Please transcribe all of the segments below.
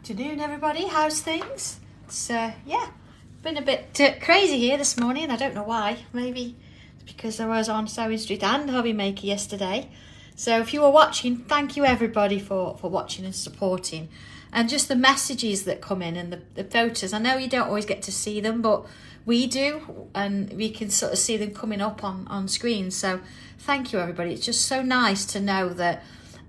Afternoon, everybody. How's things? It's yeah, been a bit crazy here this morning. I don't know why. Maybe it's because I was on Sewing Street and Hobby Maker yesterday. So if you were watching, thank you everybody for watching and supporting. And just the messages that come in and the photos. I know you don't always get to see them, but we do, and we can sort of see them coming up on screen. So thank you everybody. It's just so nice to know that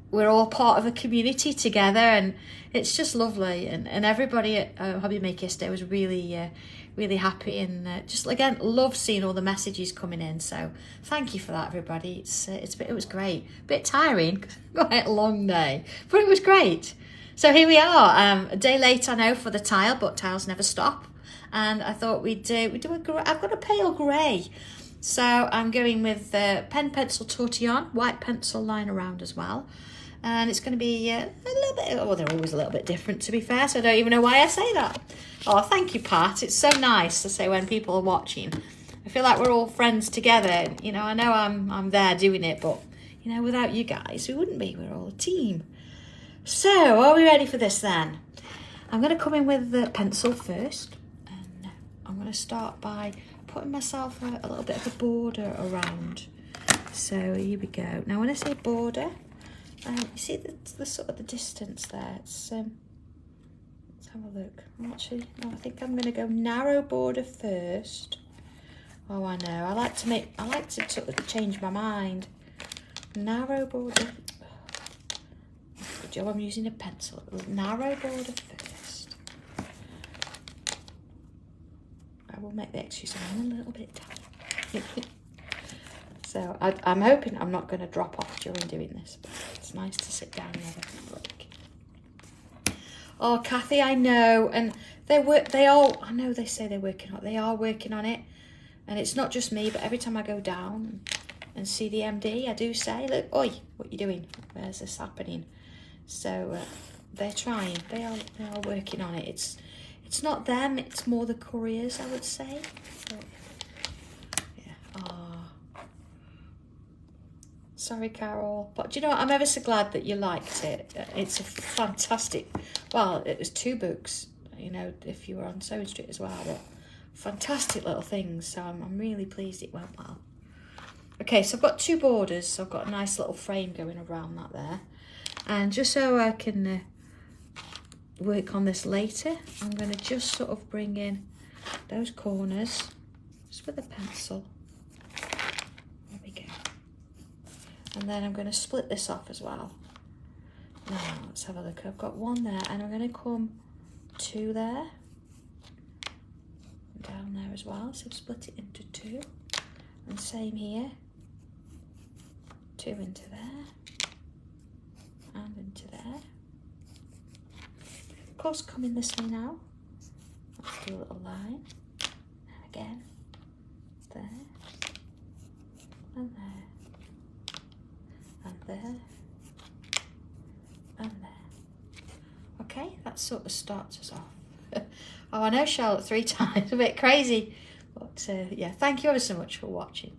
we're all part of a community together, and it's just lovely. And everybody at Hobby Maker yesterday was really really happy, and just again love seeing all the messages coming in. So thank you for that, everybody. It was great. A bit tiring, quite a long day, but it was great. So here we are, a day late I know for the tile, but tiles never stop. And I thought we'd do I've got a pale grey, so I'm going with pen pencil tortillon, white pencil line around as well. And it's going to be a little bit, well, they're always a little bit different, to be fair, so I don't even know why I say that. Oh, thank you, Pat. It's so nice to say when people are watching. I feel like we're all friends together. You know, I know I'm there doing it, but, you know, without you guys, we wouldn't be. We're all a team. So, are we ready for this then? I'm going to come in with the pencil first. And I'm going to start by putting myself a little bit of a border around. So, here we go. Now, when I say border, you see the sort of the distance there. It's let's have a look. Actually, no, I think I'm going to go narrow border first. Oh, I know. I like to sort of change my mind. Narrow border. Good job. I'm using a pencil. Narrow border first. I will make the excuse. I'm a little bit tight. So I'm hoping I'm not going to drop off during doing this, but it's nice to sit down and have a break. Oh, Kathy, I know, and I know they say they're working on it. They are working on it, and it's not just me, but every time I go down and see the MD, I do say, look, oi, what are you doing? Where's this happening? So they're trying. They are working on it. It's not them. It's more the couriers, I would say. But, yeah. Oh. Sorry, Carol, but do you know what? I'm ever so glad that you liked it. It's a fantastic, well, it was 2 books, you know, if you were on Sewing Street as well, but fantastic little things. So I'm really pleased it went well. Okay, so I've got 2 borders. So I've got a nice little frame going around that there. And just so I can work on this later, I'm going to just sort of bring in those corners just with a pencil. There we go. And then I'm going to split this off as well. Now, let's have a look. I've got 1 there, and I'm going to come 2 there. Down there as well. So split it into 2. And same here. 2 into there. And into there. Of course, coming this way now. Let's do a little line. And again. There. And there. And there, and there. Okay, that sort of starts us off. Oh, I know, Charlotte, 3 times, a bit crazy. But yeah, thank you ever so much for watching.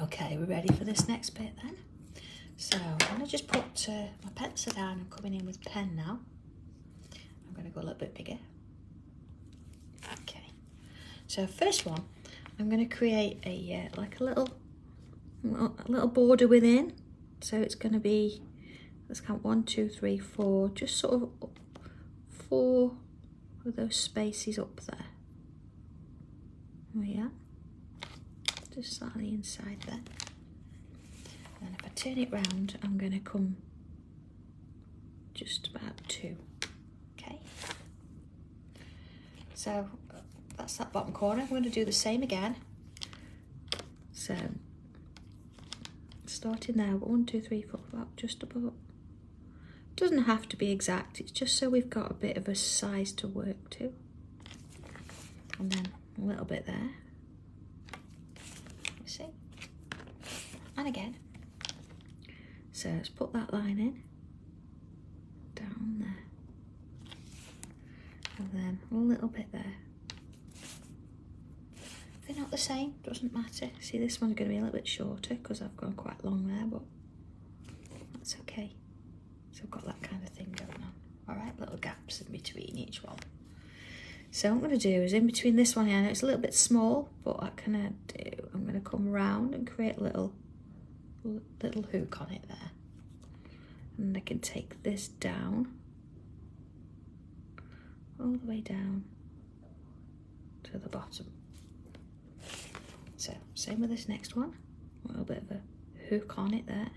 Okay, we're ready for this next bit then. So I'm going to just put my pencil down and coming in with pen now. I'm going to go a little bit bigger. Okay, so first one, I'm going to create a like a little border within, so it's going to be, let's count 1 2 3 4, just sort of 4 of those spaces up there. Oh yeah, just slightly inside there. And if I turn it round, I'm going to come just about 2. Okay, so that's that bottom corner. I'm going to do the same again. So starting there, 1 2 3 4, about just about. Doesn't have to be exact, it's just so we've got a bit of a size to work to. And then a little bit there, you see, and again. So let's put that line in, down there, and then a little bit there. They're not the same, doesn't matter. See, this one's going to be a little bit shorter because I've gone quite long there, but that's okay. So I've got that kind of thing going on. All right, little gaps in between each one. So what I'm going to do is in between this one here, I know it's a little bit small, but what can I do? I'm going to come round and create a little hook on it there. And I can take this down, all the way down to the bottom. So same with this next one, a little bit of a hook on it there,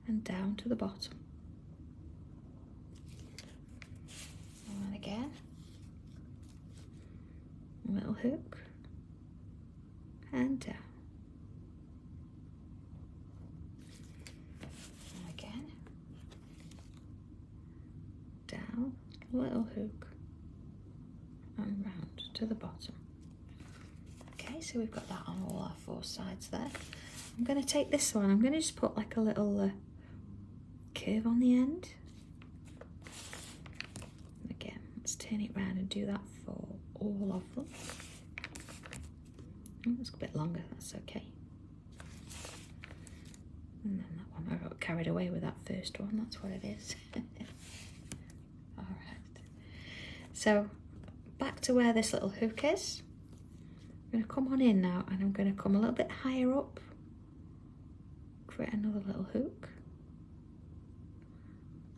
and down to the bottom. And again, a little hook, and down. And again, down, little hook, and round to the bottom. Okay, so we've got that on all our 4 sides there. I'm going to take this one, I'm going to just put like a little curve on the end. Again, let's turn it round and do that for all of them. Oh, it's a bit longer, that's okay. And then that one, I got carried away with that first one, that's what it is. Alright, so back to where this little hook is. I'm going to come on in now, and I'm going to come a little bit higher up, create another little hook,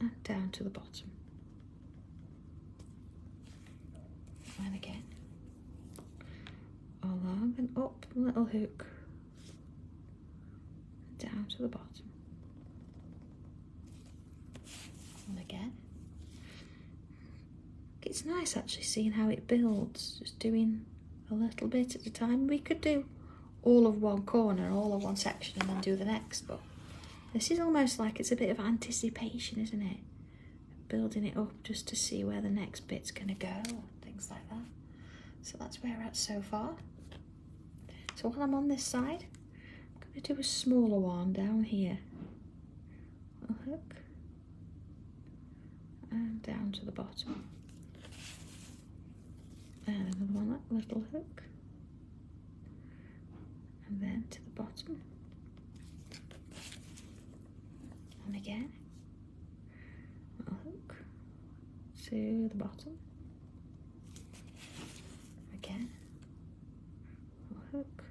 and down to the bottom. And again, along and up, a little hook, down to the bottom. And again. It's nice actually seeing how it builds, just doing a little bit at a time. We could do all of one corner, all of one section, and then do the next, but this is almost like it's a bit of anticipation, isn't it? Building it up just to see where the next bit's going to go, and things like that. So that's where we're at so far. So while I'm on this side, I'm going to do a smaller one down here. A hook, and down to the bottom. And another one, that little hook, and then to the bottom, and again, a hook to the bottom, again, a hook,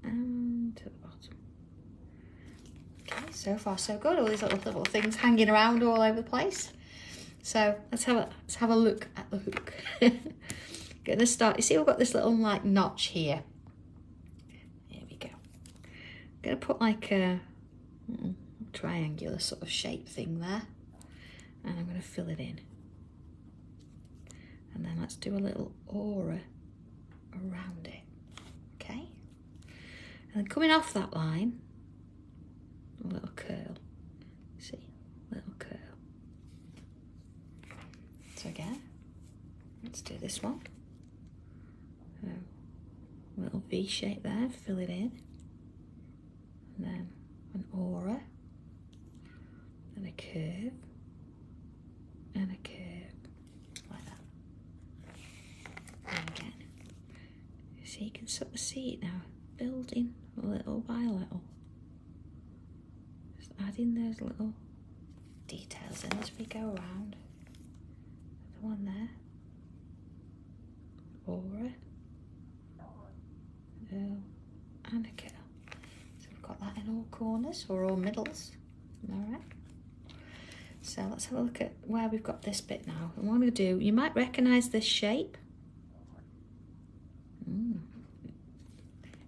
and to the bottom. Okay, so far so good. All these little things hanging around all over the place. So let's have a look at the hook. Gonna start. You see, we've got this little like notch here. Here we go. I'm gonna put like a triangular sort of shape thing there, and I'm gonna fill it in. And then let's do a little aura around it. Okay. And then coming off that line, a little curl. See, little curl. So again, let's do this one. A little V shape there, fill it in. And then an aura, and a curve, and a curve, like that. And again, so you can sort of see it now, building little by little. Just adding those little details in as we go around. The one there, aura, and a curl. So we've got that in all corners or all middles. Alright. So let's have a look at where we've got this bit now. And what I'm going to do, you might recognise this shape.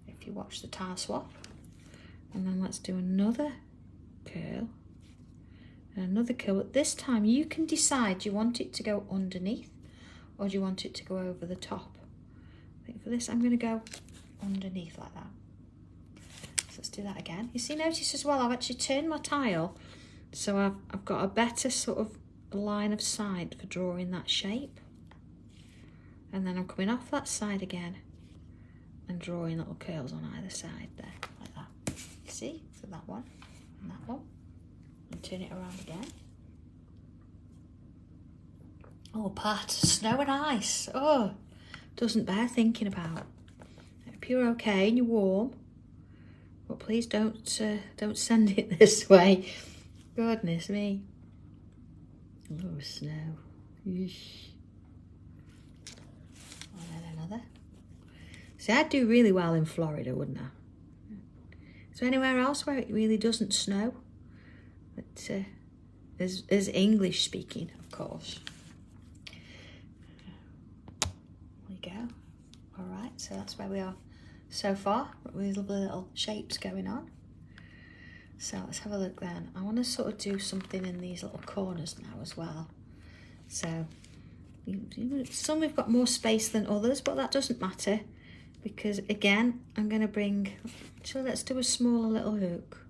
If you watch the tile swap. And then let's do another curl. And another curl. But this time you can decide, do you want it to go underneath or do you want it to go over the top? I think for this I'm going to go underneath like that. So let's do that again. You see, notice as well, I've actually turned my tile so I've got a better sort of line of sight for drawing that shape. And then I'm coming off that side again and drawing little curls on either side there, like that. You see? So that one and that one. And turn it around again. Oh, Pat, snow and ice. Oh, doesn't bear thinking about. I hope you're okay and you're warm, but please don't send it this way. Goodness me. Oh, snow. Yeesh. And then another. See, I'd do really well in Florida, wouldn't I? Is there anywhere else where it really doesn't snow? But is English speaking, of course. There we go. All right, so that's where we are so far. With lovely little shapes going on. So let's have a look then. I want to sort of do something in these little corners now as well. So some have got more space than others, but that doesn't matter because again, I'm going to bring, so let's do a smaller little hook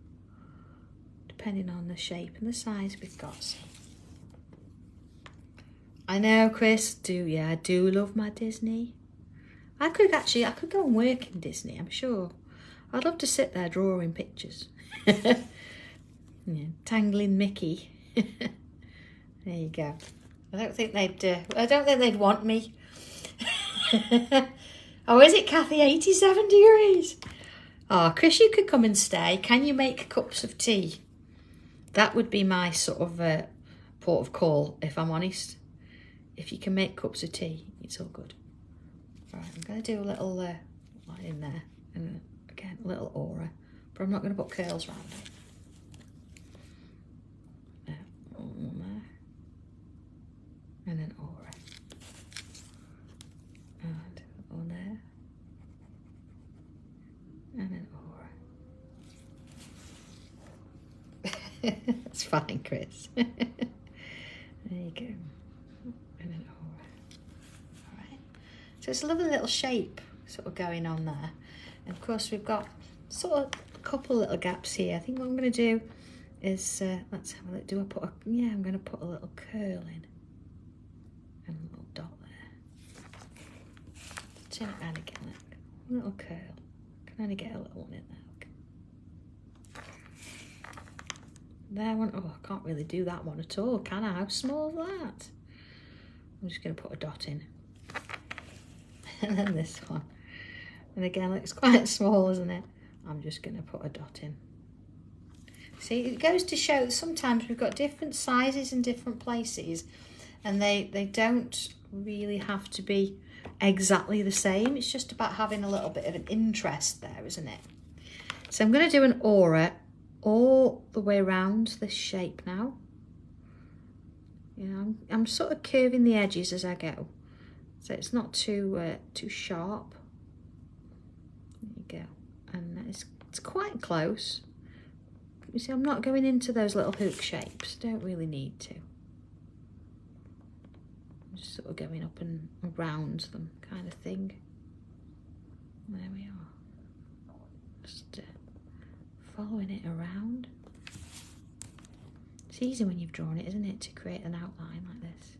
depending on the shape and the size we've got. So, I know, Chris, I do love my Disney. I could go and work in Disney, I'm sure. I'd love to sit there drawing pictures. Yeah, tangling Mickey. There you go. I don't think they'd want me. Oh, is it Kathy? 87 degrees. Oh, Chris, you could come and stay. Can you make cups of tea? That would be my sort of port of call, if I'm honest. If you can make cups of tea, it's all good. Right, I'm going to do a little light in there, and again, a little aura, but I'm not going to put curls around it. One there, and then aura, and one there, and then aura. That's fine, Chris. There you go, and then aura. All right. So it's a lovely little shape sort of going on there. And of course we've got sort of a couple little gaps here. I think what I'm going to do is, let's have a look. I'm going to put a little curl in. And a little dot there. Turn it around again, look. A little curl. Can only get a little one in there, look. There one, oh, I can't really do that one at all, can I? How small is that? I'm just going to put a dot in. And then this one. And again, it's quite small, isn't it? I'm just going to put a dot in. See, it goes to show that sometimes we've got different sizes in different places, and they don't really have to be exactly the same. It's just about having a little bit of an interest there, isn't it? So I'm going to do an aura all the way around this shape now. You know, I'm sort of curving the edges as I go, so it's not too sharp. There you go, and it's quite close. You see, I'm not going into those little hook shapes. Don't really need to. I'm just sort of going up and around them, kind of thing. There we are. Just following it around. It's easy when you've drawn it, isn't it, to create an outline like this.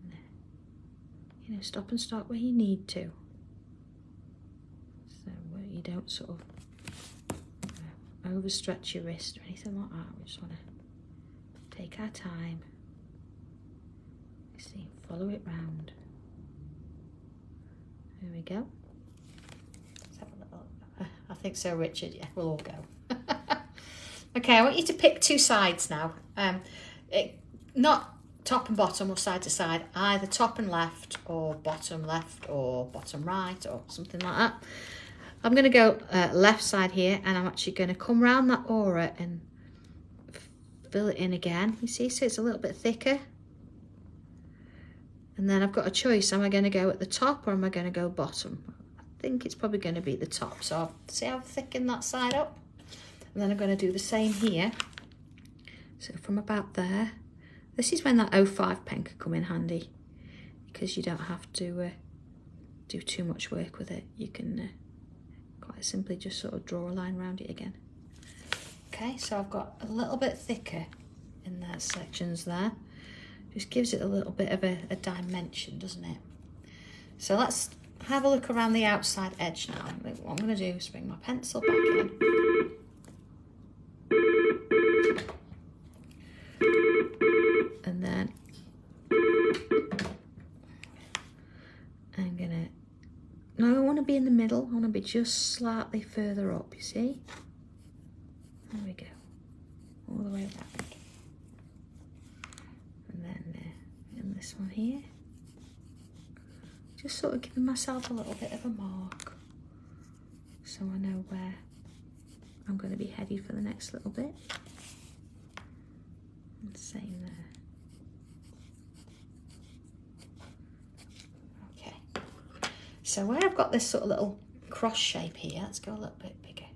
And you know, stop and start where you need to. So where you don't sort of overstretch your wrist or anything like that. We just want to take our time. See, follow it round. There we go. Let's have a little. I think so, Richard. Yeah, we'll all go. Okay, I want you to pick two sides now. Not top and bottom or side to side, either top and left or bottom left or bottom right or something like that. I'm going to go left side here, and I'm actually going to come round that aura and fill it in again. You see, so it's a little bit thicker. And then I've got a choice. Am I going to go at the top or am I going to go bottom? I think it's probably going to be the top. So I'll see how I've thickened that side up. And then I'm going to do the same here. So from about there. This is when that 05 pen could come in handy, because you don't have to do too much work with it. You can quite simply just sort of draw a line around it again. Okay, so I've got a little bit thicker in those sections there. Just gives it a little bit of a dimension, doesn't it? So let's have a look around the outside edge now. What I'm going to do is bring my pencil back in. And then I'm going to... No, I want to be in the middle. I want to be just slightly further up, you see? There we go. all the way around. And then in this one here, just sort of giving myself a little bit of a mark so I know where I'm going to be headed for the next little bit. And same there. Okay, so where I've got this sort of little cross shape here, let's go a little bit bigger.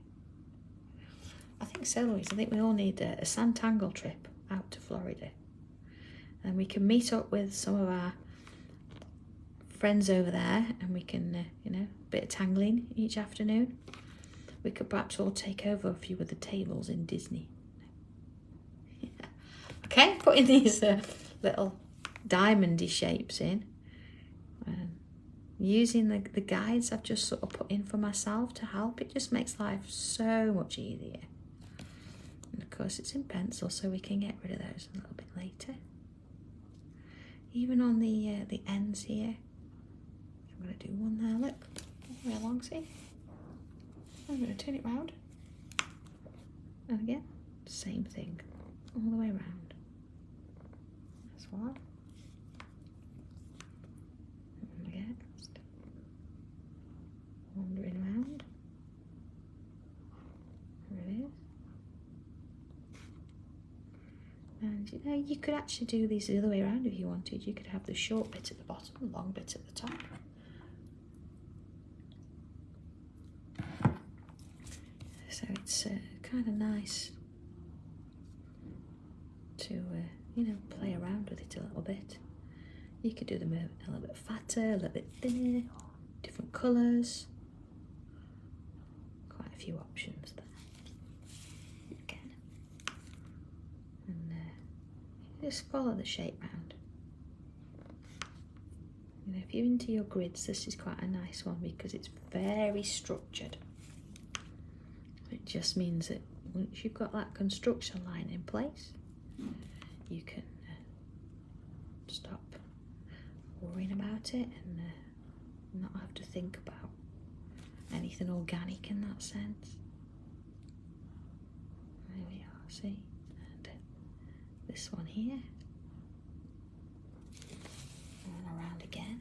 I think so, Louise, I think we all need a Sanntangle trip out to Florida. And we can meet up with some of our friends over there and we can, you know, a bit of tangling each afternoon. We could perhaps all take over a few of the tables in Disney. Yeah. Okay, putting these little diamondy shapes in. Using the guides I've just sort of put in for myself to help. It just makes life so much easier. And of course it's in pencil, so we can get rid of those a little bit later. Even on the ends here. I'm going to do one there, look. All the way along, see? I'm going to turn it round. And again, same thing. All the way around. That's one. And again, just wandering around. There it is. And you know, you could actually do these the other way around if you wanted. You could have the short bit at the bottom, the long bit at the top. So it's kind of nice to, you know, play around with it a little bit. You could do them a little bit fatter, a little bit thinner, different colours. Quite a few options there. Again. And just follow the shape round. You know, if you're into your grids, this is quite a nice one because it's very structured. It just means that once you've got that construction line in place, you can stop worrying about it and not have to think about anything organic in that sense. There we are, see? And this one here. And around again.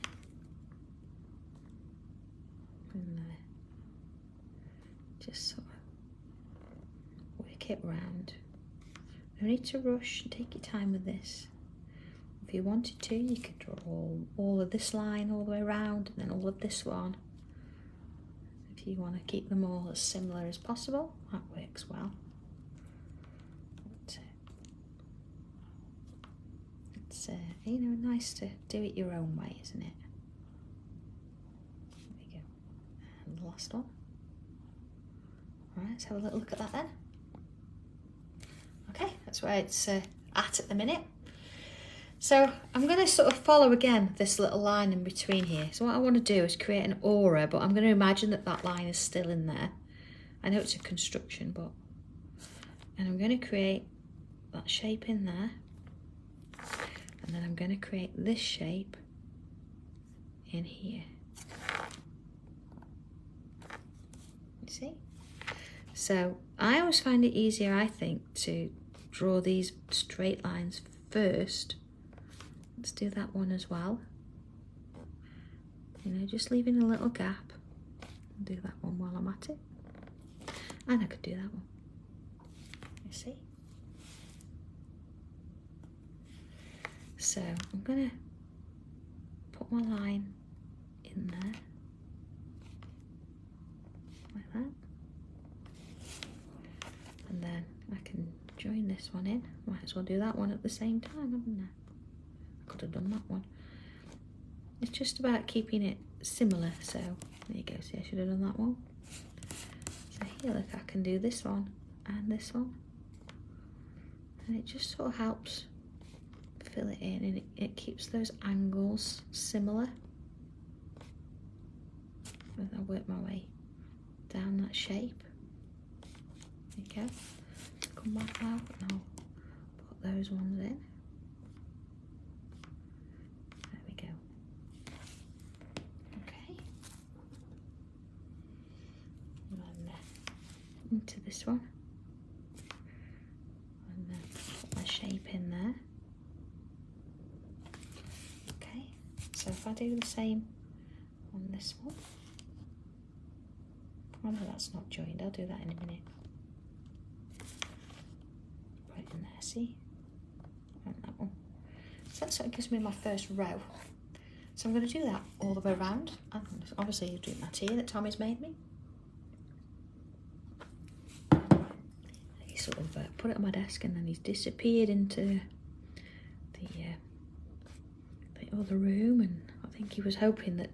And just sort of it round. No need to rush, take your time with this. If you wanted to, you could draw all of this line all the way around and then all of this one. If you want to keep them all as similar as possible, that works well. But, it's you know, nice to do it your own way, isn't it? There we go. And the last one. All right, let's have a little look at that then. Okay, that's where it's at the minute. So I'm going to sort of follow again this little line in between here. So what I want to do is create an aura, but I'm going to imagine that that line is still in there. I know it's a construction, but... And I'm going to create that shape in there. And then I'm going to create this shape in here. You see? So I always find it easier, I think, to draw these straight lines first. Let's do that one as well. You know, just leaving a little gap. I'll do that one while I'm at it. And I could do that one. You see? So I'm going to put my line in there. Like that. And then I can join this one in. Might as well do that one at the same time, haven't I? I could have done that one. It's just about keeping it similar, so there you go. See, I should have done that one. So here, look, I can do this one and this one. And it just sort of helps fill it in, and it keeps those angles similar. As I work my way down that shape. There you go. Come back out and I'll put those ones in. There we go. Okay. And then into this one. And shape in there. Okay, so if I do the same on this one. Oh no, that's not joined, I'll do that in a minute. Put it in there, see? And that one. So that sort of gives me my first row. So I'm going to do that all the way around. And obviously drink my tea that Tommy's made me. He sort of put it on my desk and then he's disappeared into the other room, and I think he was hoping that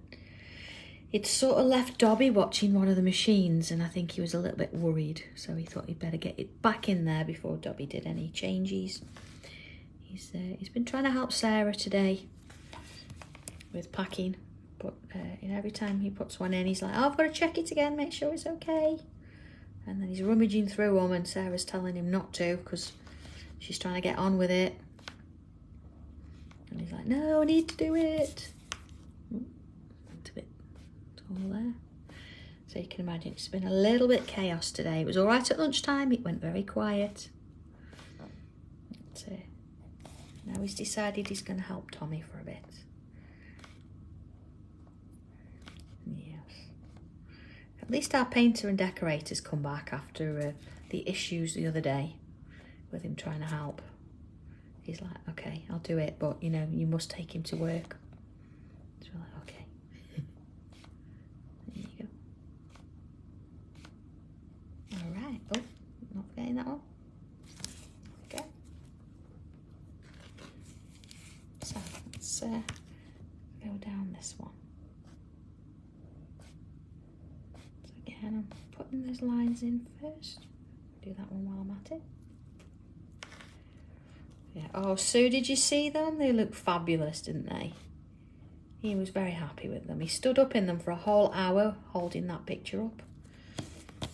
he'd sort of left Dobby watching one of the machines, and I think he was a little bit worried, so he thought he'd better get it back in there before Dobby did any changes. He's been trying to help Sarah today with packing, but you know, every time he puts one in, he's like, oh, I've got to check it again, make sure it's okay. And then he's rummaging through them, and Sarah's telling him not to because she's trying to get on with it. And he's like, no, I need to do it. Went a bit tall there. So you can imagine it's been a little bit chaos today. It was all right at lunchtime, it went very quiet. But, now he's decided he's going to help Tommy for a bit. Yes. At least our painter and decorator's come back after the issues the other day with him trying to help. He's like, okay, I'll do it, but you know, you must take him to work. So we're like, okay. There you go. All right. Oh, not forgetting that one. Okay. So let's go down this one. So again, I'm putting those lines in first. Do that one while I'm at it. Yeah. Oh, Sue, did you see them? They look fabulous, didn't they? He was very happy with them. He stood up in them for a whole hour holding that picture up.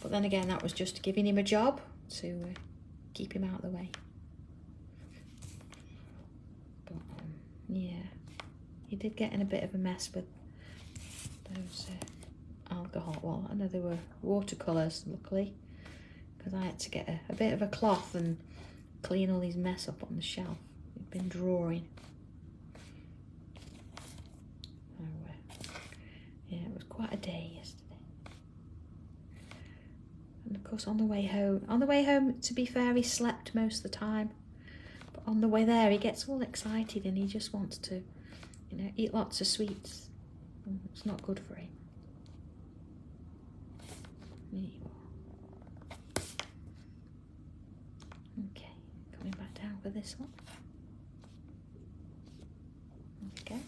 But then again, that was just giving him a job to keep him out of the way. But yeah, he did get in a bit of a mess with those alcohol. Well, I know they were watercolours, luckily, because I had to get a bit of a cloth and clean all his mess up on the shelf. He'd been drawing. So, yeah, it was quite a day yesterday. And of course, on the way home, to be fair, he slept most of the time. But on the way there, he gets all excited and he just wants to, you know, eat lots of sweets. It's not good for him. There you are. Okay. Coming back down for this one. Okay.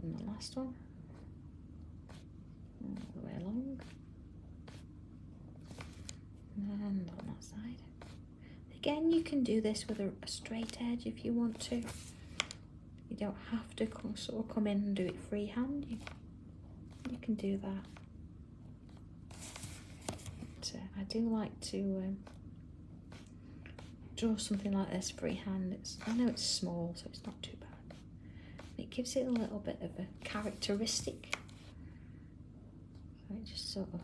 And the last one. All the way along. And on that side. Again, you can do this with a straight edge if you want to. You don't have to sort of come in and do it freehand. You can do that. I do like to draw something like this freehand. I know it's small, so it's not too bad. It gives it a little bit of a characteristic. So it just sort of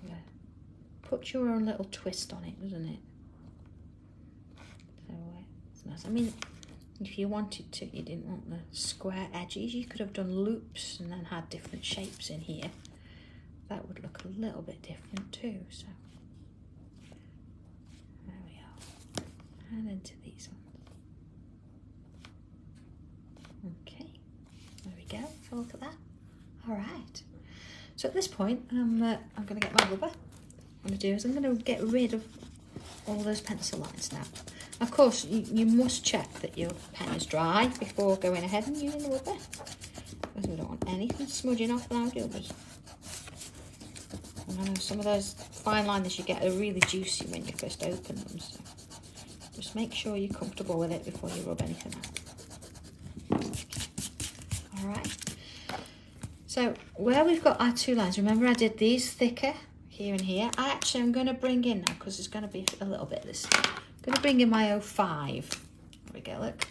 puts your own little twist on it, doesn't it? So it's nice. I mean, if you wanted to, you didn't want the square edges, you could have done loops and then had different shapes in here. That would look a little bit different too. So there we are. And into these ones. Okay, there we go. Have a look at that. All right. So at this point, I'm going to get my rubber. What I'm going to do is I'm going to get rid of all those pencil lines now. Of course, you must check that your pen is dry before going ahead and using the rubber, because we don't want anything smudging off now, do we? And I know some of those fine liners you get are really juicy when you first open them, so just make sure you're comfortable with it before you rub anything out. All right. So where we've got our two lines, remember I did these thicker here and here. I'm going to bring in now, because there's going to be a little bit of this. I'm going to bring in my 05. There we go, look.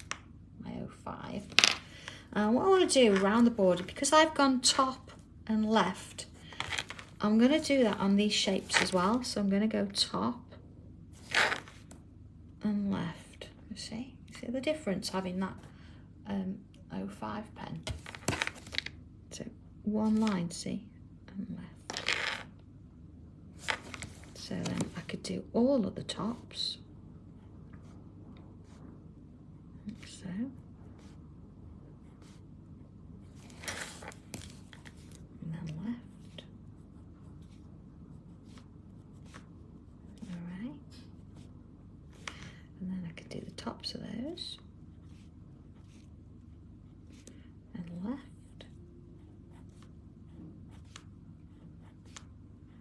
My 05. And what I want to do around the border, because I've gone top and left, I'm going to do that on these shapes as well. So I'm going to go top and left. You see the difference having that 05 pen. So one line, see, and left. So then I could do all of the tops. Like so. And then left. Alright. And then I could do the tops of those. And left.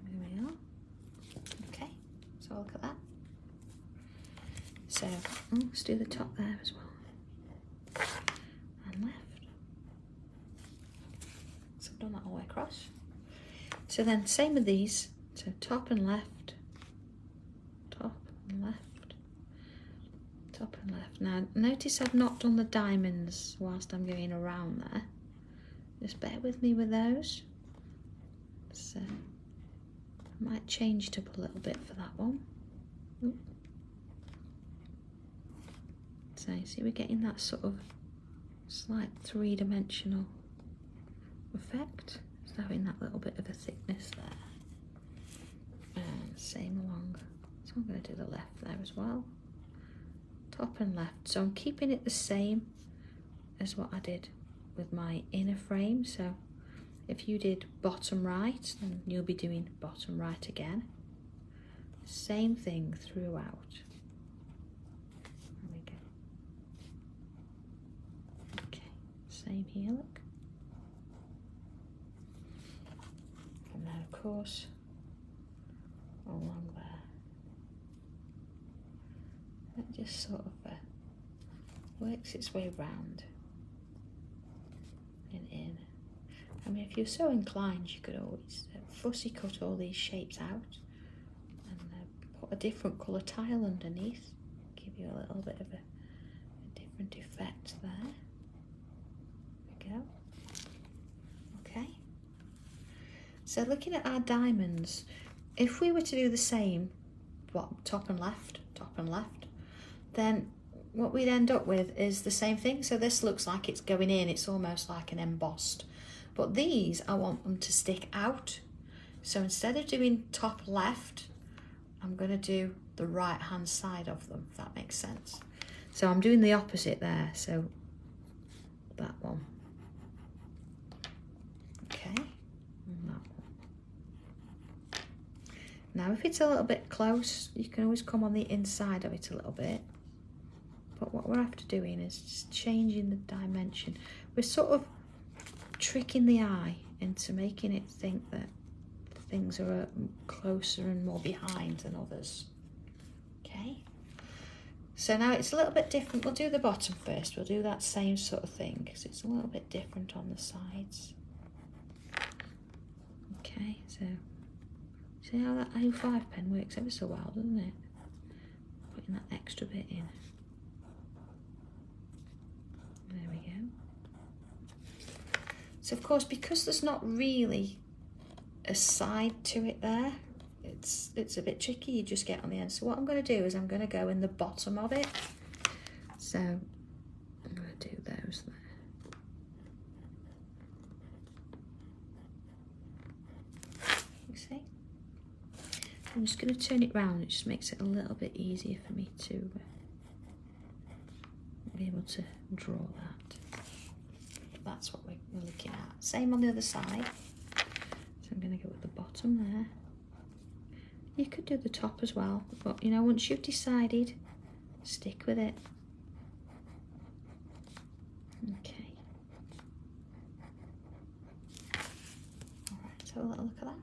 There we are. Okay, so look at that. So let's do the top there as well. And left. So I've done that all the way across. So then same with these. So top and left. Top and left. Top and left. Now notice I've not done the diamonds whilst I'm going around there. Just bear with me with those. So I might change it up a little bit for that one. Ooh. So you see we're getting that sort of slight three-dimensional effect. Just having that little bit of a thickness there. And same along. So I'm going to do the left there as well. Top and left. So I'm keeping it the same as what I did with my inner frame. So if you did bottom right, then you'll be doing bottom right again. Same thing throughout. There we go. Okay, same here, look. And then of course, along there. It just sort of works its way round and in. I mean, if you're so inclined, you could always fussy cut all these shapes out and put a different colour tile underneath, give you a little bit of a different effect there. There we go. Okay. So looking at our diamonds, if we were to do the same, top and left, then what we'd end up with is the same thing. So this looks like it's going in, it's almost like an embossed. But these, I want them to stick out. So instead of doing top left, I'm going to do the right hand side of them, if that makes sense. So I'm doing the opposite there, so that one. Okay, and that one. Now if it's a little bit close, you can always come on the inside of it a little bit. But what we're after doing is just changing the dimension. We're sort of tricking the eye into making it think that things are closer and more behind than others. Okay, so now it's a little bit different. We'll do the bottom first. We'll do that same sort of thing because it's a little bit different on the sides. Okay, so see how that A5 pen works ever so well, doesn't it? Putting that extra bit in. There we go. So of course, because there's not really a side to it there, it's a bit tricky, you just get on the end. So what I'm going to do is I'm going to go in the bottom of it. So I'm going to do those there. You see? I'm just going to turn it round, it just makes it a little bit easier for me to be able to draw that. That's what we're looking at. Same on the other side. So I'm going to go with the bottom there. You could do the top as well, but you know, once you've decided, stick with it. Okay. Alright, so have a little look at that.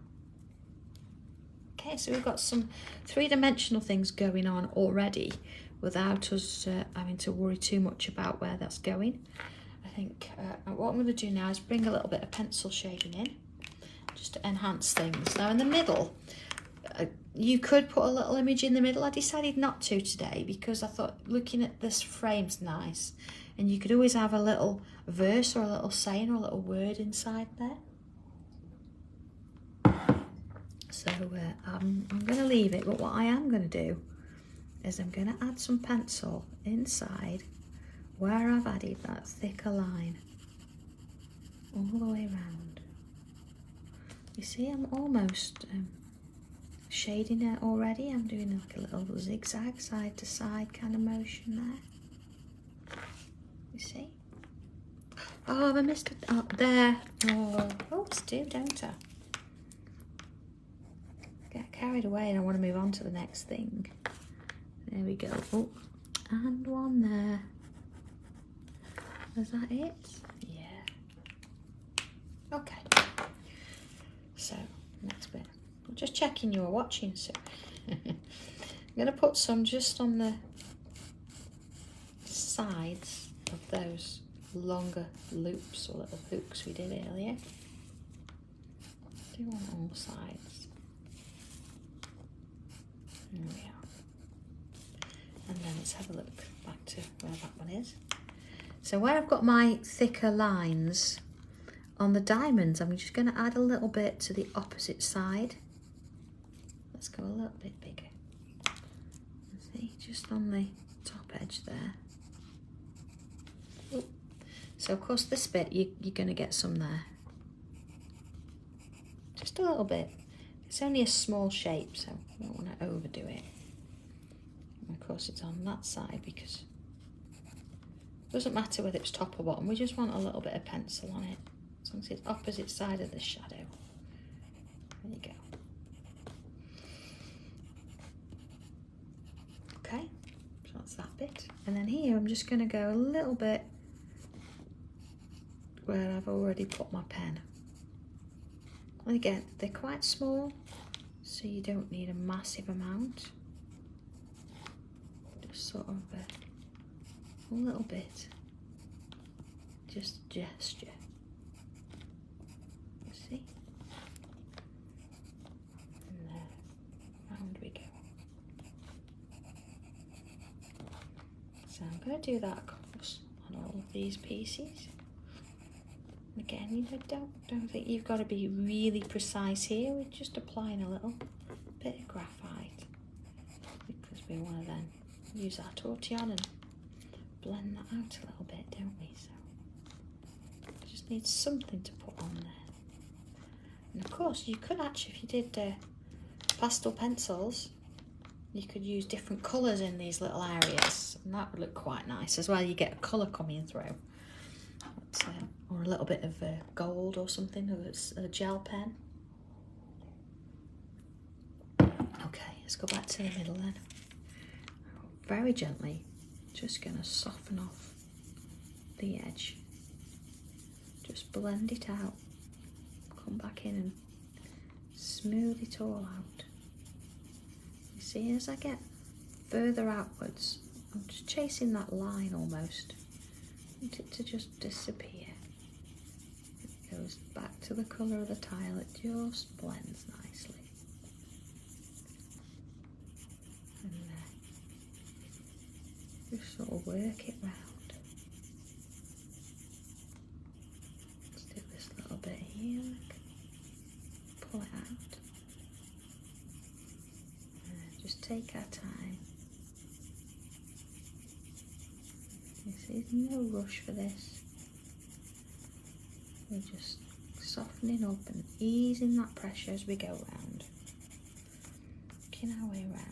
Okay, so we've got some three-dimensional things going on already without us having to worry too much about where that's going. I think what I'm going to do now is bring a little bit of pencil shading in, just to enhance things. Now in the middle, you could put a little image in the middle. I decided not to today because I thought looking at this frame's nice, and you could always have a little verse or a little saying or a little word inside there. So I'm going to leave it, but what I am going to do is I'm going to add some pencil inside where I've added that thicker line all the way around. You see, I'm almost shading it already. I'm doing like a little zigzag side to side kind of motion there. You see? Oh, I missed it up there. Oh, I always do, don't I? Get carried away and I want to move on to the next thing. There we go. Oh, and one there. Is that it? Yeah. Okay. So, next bit. I'm just checking you were watching, so I'm going to put some just on the sides of those longer loops or little hooks we did earlier. Do on all sides. There we are. And then let's have a look back to where that one is. So where I've got my thicker lines on the diamonds, I'm just going to add a little bit to the opposite side. Let's go a little bit bigger. See, just on the top edge there. Ooh. So of course this bit, you're going to get some there. Just a little bit. It's only a small shape, so I don't want to overdo it. And of course it's on that side because it doesn't matter whether it's top or bottom, we just want a little bit of pencil on it. As long as it's opposite side of the shadow. There you go. Okay, so that's that bit. And then here I'm just going to go a little bit where I've already put my pen. And again, they're quite small, so you don't need a massive amount. Just sort of a little bit. Just gesture. You see? And there, round we go. So I'm going to do that, of course, on all of these pieces. Again, you know, don't think you've got to be really precise here. We're just applying a little bit of graphite because we want to then use our tortillon and blend that out a little bit, don't we? So just need something to put on there. And of course, you could actually, if you did pastel pencils, you could use different colours in these little areas, and that would look quite nice as well. You get a colour coming through. Or a little bit of gold or something, or it's a gel pen. Okay, let's go back to the middle then. Very gently, just going to soften off the edge. Just blend it out. Come back in and smooth it all out. You see, as I get further outwards, I'm just chasing that line almost. I want it to just disappear. It goes back to the colour of the tile, it just blends nicely. And just sort of work it round. Let's do this little bit here, pull it out. And just take our time. You see, there's no rush for this. We're just softening up and easing that pressure as we go round. Working our way round.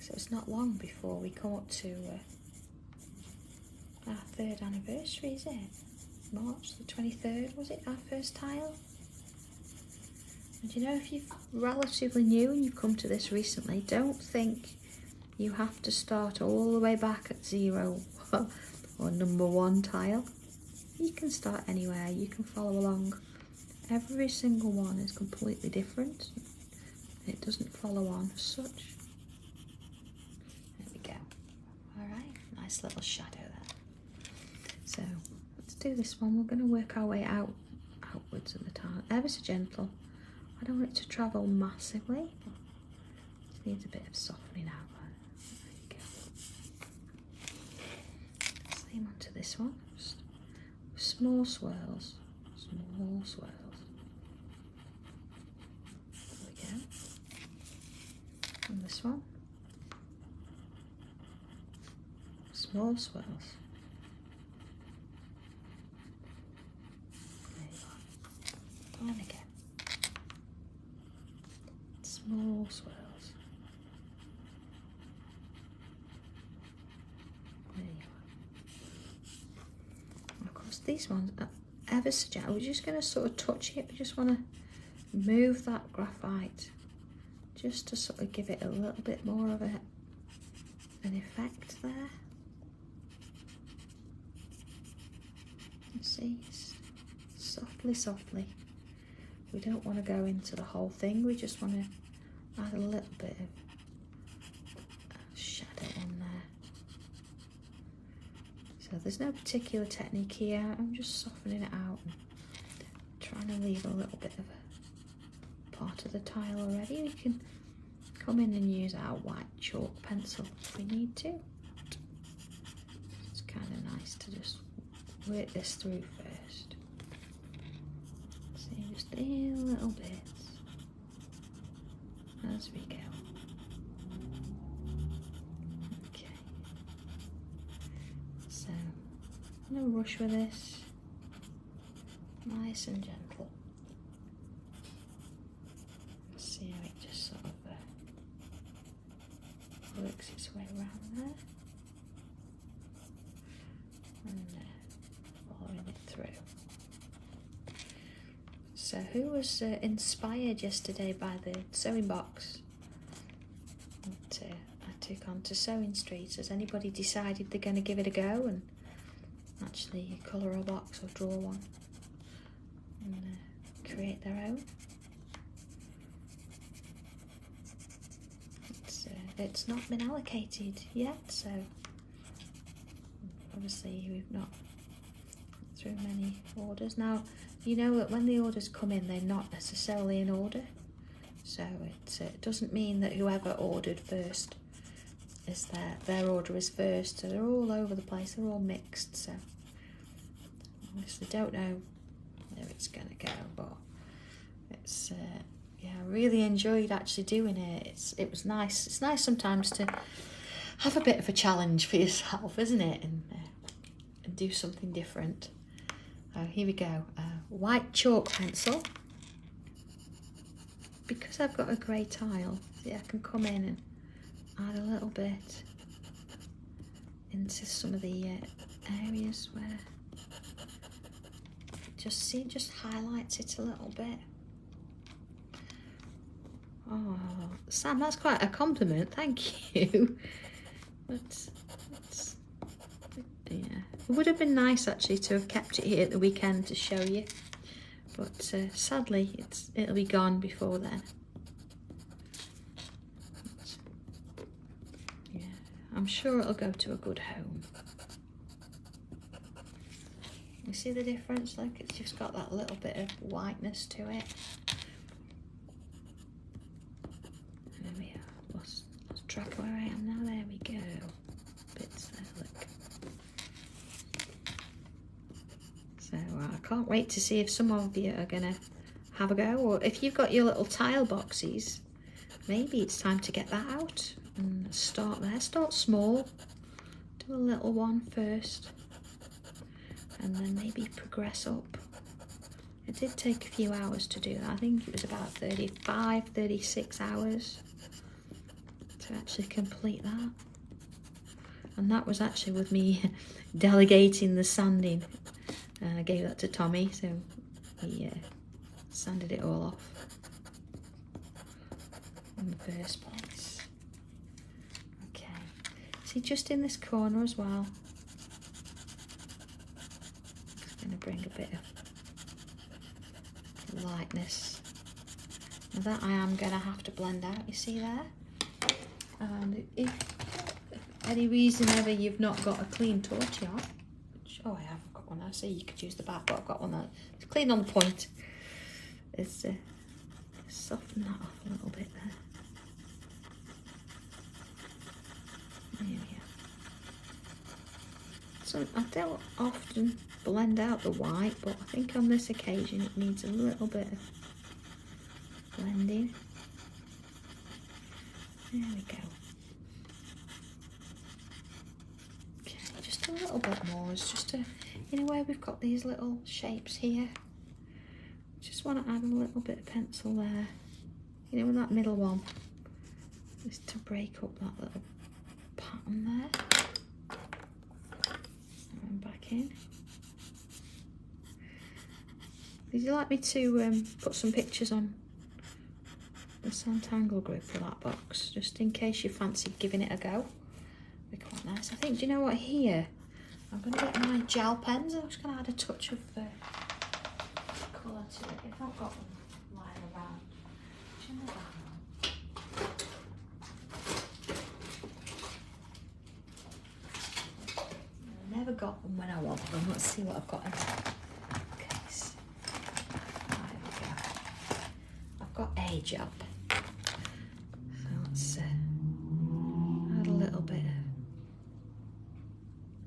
So it's not long before we come up to our 3rd anniversary, is it? March the 23rd, was it, our first tile? And you know, if you're relatively new and you've come to this recently, don't think you have to start all the way back at 0 or number 1 tile. You can start anywhere, you can follow along. Every single one is completely different. It doesn't follow on as such. There we go. Alright, nice little shadow there. So let's do this one. We're going to work our way outwards of the tile, ever so gentle. I don't want it to travel massively, but it just needs a bit of softening out. Same onto this one, just small swirls, small swirls. There we go. this one. Small swirls. There you are. Go on again. Small swirls. There you are. And of course, these ones are ever so gentle. We're just going to sort of touch it. We just want to move that graphite just to sort of give it a little bit more of an effect there. You see, softly, softly. We don't want to go into the whole thing. We just want to add a little bit of shadow on there. So there's no particular technique here. I'm just softening it out and trying to leave a little bit of a part of the tile already. We can come in and use our white chalk pencil if we need to. It's kind of nice to just work this through first. See, just a little bit as we go. Okay. So, no rush with this. Nice and gentle. See how it just sort of works its way around there. And following it through. So who was inspired yesterday by the sewing box that I took on to Sewing Street? Has anybody decided they're going to give it a go and actually colour a box or draw one and create their own? It's not been allocated yet, so obviously we've not through many orders. Now, you know that when the orders come in, they're not necessarily in order, so it doesn't mean that whoever ordered first is their order is first. So they're all over the place, they're all mixed, so obviously don't know where it's going to go, but it's yeah, I really enjoyed actually doing it. It was nice. It's nice sometimes to have a bit of a challenge for yourself, isn't it? And do something different. Here we go. White chalk pencil. Because I've got a grey tile, see, I can come in and add a little bit into some of the areas where just highlights it a little bit. Oh, Sam, that's quite a compliment, thank you. But yeah, it would have been nice actually to have kept it here at the weekend to show you, but sadly it'll be gone before then. But, yeah, I'm sure it'll go to a good home. You see the difference? Like, it's just got that little bit of whiteness to it. There we are. Lost track of where I am now. There we go. Bits there, look. So I can't wait to see if some of you are gonna have a go, or if you've got your little tile boxes, maybe it's time to get that out and start there. Start small. Do a little one first, and then maybe progress up. It did take a few hours to do that. I think it was about 35, 36 hours to actually complete that. And that was actually with me delegating the sanding. I gave that to Tommy, so he sanded it all off in the first place. Okay, see, just in this corner as well, just going to bring a bit of lightness. Now that I am going to have to blend out, you see there? And if any reason ever you've not got a clean torch yard, which, oh, I haven't got one, I see you could use the back, but I've got one that's clean on the point, is soften that off a little bit there. There we are. So I don't often blend out the white, but I think on this occasion it needs a little bit of blending. There we go. Okay, just a little bit more. It's just a, you know, where we've got these little shapes here. Just want to add a little bit of pencil there. You know, in that middle one. Just to break up that little pattern there. And back in. Would you like me to put some pictures on the Sanntangle group for that box, just in case you fancy giving it a go? Be quite nice. I think, do you know what, here I'm going to get my gel pens. I'm just going to add a touch of colour to it. If I've got them lying around. Do you know that one? I never got them when I want them. Let's see what I've got in the case. There we go. I've got a gel pen. So let's add a little bit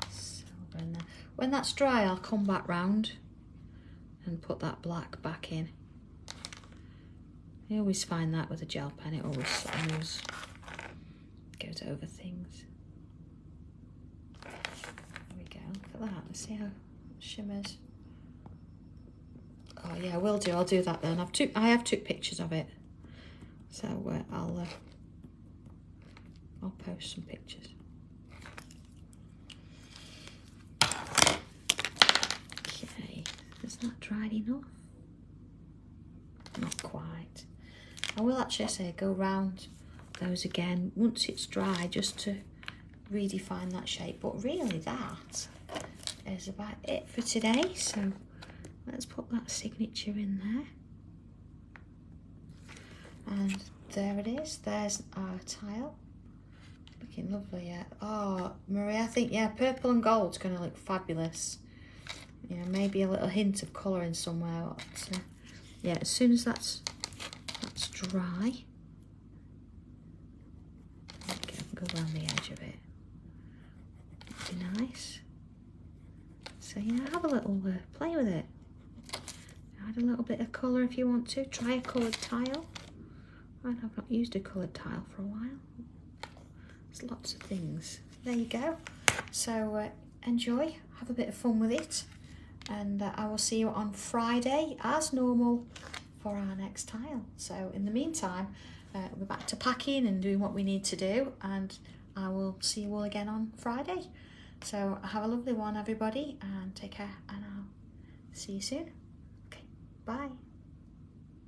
of silver in there. When that's dry, I'll come back round and put that black back in. I always find that with a gel pen, it always sort of goes over things. There we go, look at that, let's see how it shimmers. Oh yeah, I will do, I'll do that then. I have took pictures of it, so I'll post some pictures. Okay, is that dried enough? Not quite. I will actually say go round those again once it's dry, just to redefine that shape. But really that is about it for today. So let's put that signature in there. And there it is. There's our tile. Looking lovely, yeah. Oh, Marie, I think, yeah, purple and gold's going to look fabulous. You know, maybe a little hint of colour in somewhere. But, yeah, as soon as that's dry, go around the edge of it. That'd be nice. So yeah, have a little play with it. Add a little bit of colour if you want to. Try a coloured tile. I've not used a coloured tile for a while. There's lots of things. There you go. So enjoy, have a bit of fun with it, and I will see you on Friday as normal for our next tile. So in the meantime, we're back to packing and doing what we need to do, and I will see you all again on Friday. So have a lovely one, everybody, and take care, and I'll see you soon. Okay, bye.